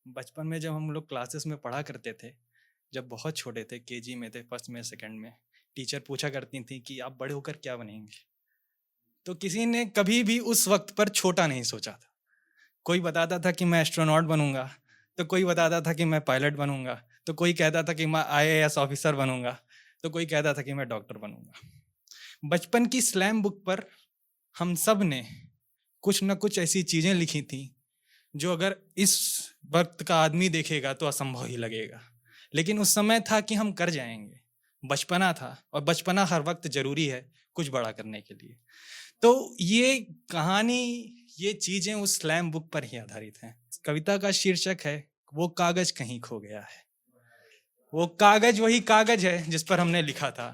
बचपन में जब हम लोग क्लासेस में पढ़ा करते थे, जब बहुत छोटे थे, केजी में थे, फर्स्ट में, सेकंड में, टीचर पूछा करती थी कि आप बड़े होकर क्या बनेंगे। तो किसी ने कभी भी उस वक्त पर छोटा नहीं सोचा था। कोई बताता था कि मैं एस्ट्रोनॉट बनूंगा, तो कोई बताता था कि मैं पायलट बनूंगा, तो कोई कहता था कि मैं आईएएस ऑफिसर बनूंगा, तो कोई कहता था कि मैं डॉक्टर बनूंगा। बचपन की स्लैम बुक पर हम सब ने कुछ न कुछ ऐसी चीज़ें लिखी थी जो अगर इस वक्त का आदमी देखेगा तो असंभव ही लगेगा, लेकिन उस समय था कि हम कर जाएंगे। बचपना था, और बचपना हर वक्त जरूरी है कुछ बड़ा करने के लिए। तो ये कहानी, ये चीजें उस स्लैम बुक पर ही आधारित हैं। कविता का शीर्षक है वो कागज कहीं खो गया है। वो कागज वही कागज है जिस पर हमने लिखा था।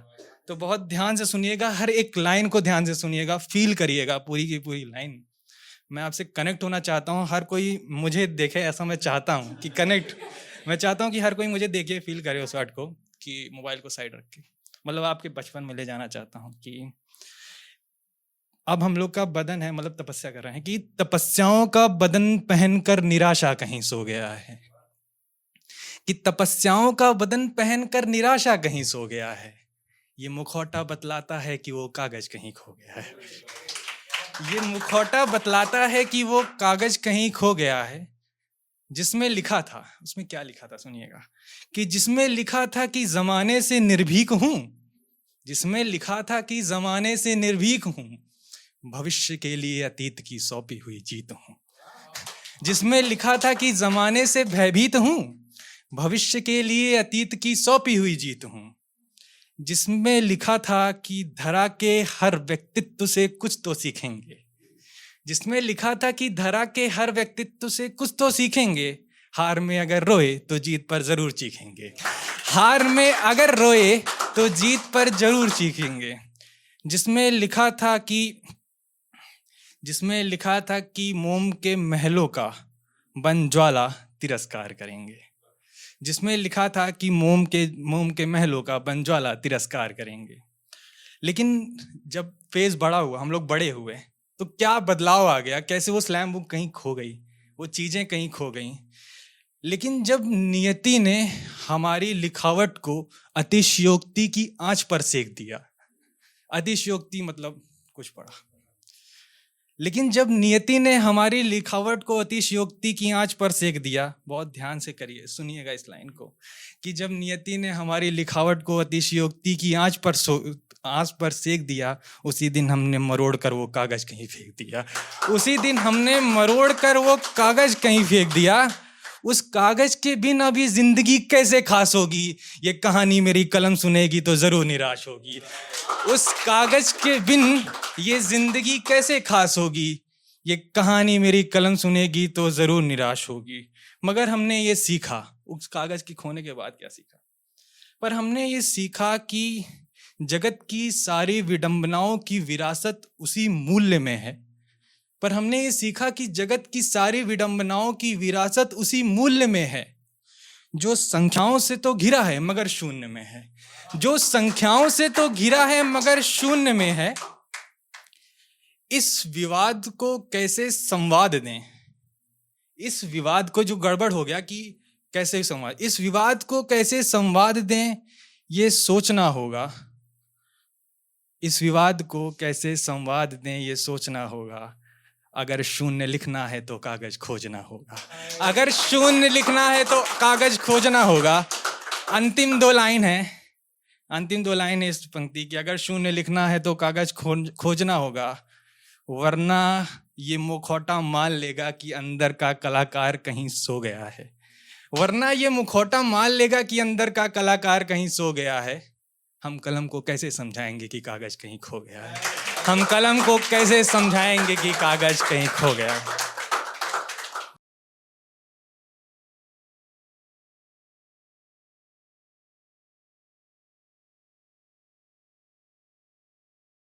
तो बहुत ध्यान से सुनिएगा, हर एक लाइन को ध्यान से सुनिएगा, फील करिएगा पूरी की पूरी लाइन। मैं आपसे कनेक्ट होना चाहता हूँ, हर कोई मुझे देखे, ऐसा मैं चाहता हूँ कि कनेक्ट, मैं चाहता हूँ कि हर कोई मुझे देखे, फील करे उस वर्ड को, कि मोबाइल को साइड रख के, मतलब आपके बचपन में ले जाना चाहता हूँ कि अब हम लोग का बदन है, मतलब तपस्या कर रहे हैं, कि तपस्याओं का बदन पहनकर निराशा कहीं सो गया है, कि तपस्याओं का बदन पहनकर निराशा कहीं सो गया है। ये मुखौटा बतलाता है कि वो कागज कहीं खो गया है। ये मुखौटा बतलाता है कि वो कागज कहीं खो गया है, जिसमें लिखा था, उसमें क्या लिखा था सुनिएगा, कि जिसमें लिखा था कि जमाने से निर्भीक हूं, जिसमें लिखा था कि जमाने से निर्भीक हूं, भविष्य के लिए अतीत की सौंपी हुई जीत हूं। जिसमें लिखा था कि जमाने से भयभीत हूं, भविष्य के लिए अतीत की सौंपी हुई जीत हूं। जिसमें लिखा था कि धरा के हर व्यक्तित्व से कुछ तो सीखेंगे, जिसमें लिखा था कि धरा के हर व्यक्तित्व से कुछ तो सीखेंगे, हार में अगर रोए तो जीत पर जरूर चीखेंगे, हार में अगर रोए तो जीत पर जरूर चीखेंगे। जिसमें लिखा था कि मोम के महलों का बन ज्वाला तिरस्कार करेंगे, जिसमें लिखा था कि मोम के महलों का बन ज्वाला तिरस्कार करेंगे। लेकिन जब फेज बड़ा हुआ, हम लोग बड़े हुए, तो क्या बदलाव आ गया, कैसे वो स्लैम बुक कहीं खो गई, वो चीज़ें कहीं खो गई। लेकिन जब नियति ने हमारी लिखावट को अतिशयोक्ति की आंच पर सेक दिया, अतिशयोक्ति मतलब कुछ पड़ा, लेकिन जब नियति ने हमारी लिखावट को अतिशयोक्ति की आंच पर सेक दिया, बहुत ध्यान से करिए, सुनिएगा इस लाइन को, कि जब नियति ने हमारी लिखावट को अतिशयोक्ति की आंच पर सेक दिया, उसी दिन हमने मरोड़ कर वो कागज कहीं फेंक दिया, उसी दिन हमने मरोड़ कर वो कागज कहीं फेंक दिया। उस कागज के बिन अभी जिंदगी कैसे खास होगी, ये कहानी मेरी कलम सुनेगी तो जरूर निराश होगी। उस कागज के बिन ये जिंदगी कैसे खास होगी, ये कहानी मेरी कलम सुनेगी तो जरूर निराश होगी। मगर हमने ये सीखा, उस कागज के खोने के बाद क्या सीखा, पर हमने ये सीखा कि जगत की सारी विडंबनाओं की विरासत उसी मूल्य में है। पर हमने ये सीखा कि जगत की सारी विडंबनाओं की विरासत उसी मूल्य में है, जो संख्याओं से तो घिरा है मगर शून्य में है, जो संख्याओं से तो घिरा है मगर शून्य में है। इस विवाद को कैसे संवाद दें, इस विवाद को जो गड़बड़ हो गया कि कैसे संवाद, इस विवाद को कैसे संवाद दें, ये सोचना होगा। इस विवाद को कैसे संवाद दें, ये सोचना होगा। अगर शून्य लिखना है तो कागज खोजना होगा, अगर शून्य लिखना है तो कागज खोजना होगा। अंतिम दो लाइन है इस पंक्ति की, अगर शून्य लिखना है तो कागज खोजना होगा, वरना ये मुखौटा मान लेगा कि अंदर का कलाकार कहीं सो गया है, वरना ये मुखौटा मान लेगा कि अंदर का कलाकार कहीं सो गया है। हम कलम को कैसे समझाएंगे कि कागज कहीं खो गया है, हम कलम को कैसे समझाएंगे कि कागज कहीं खो गया है।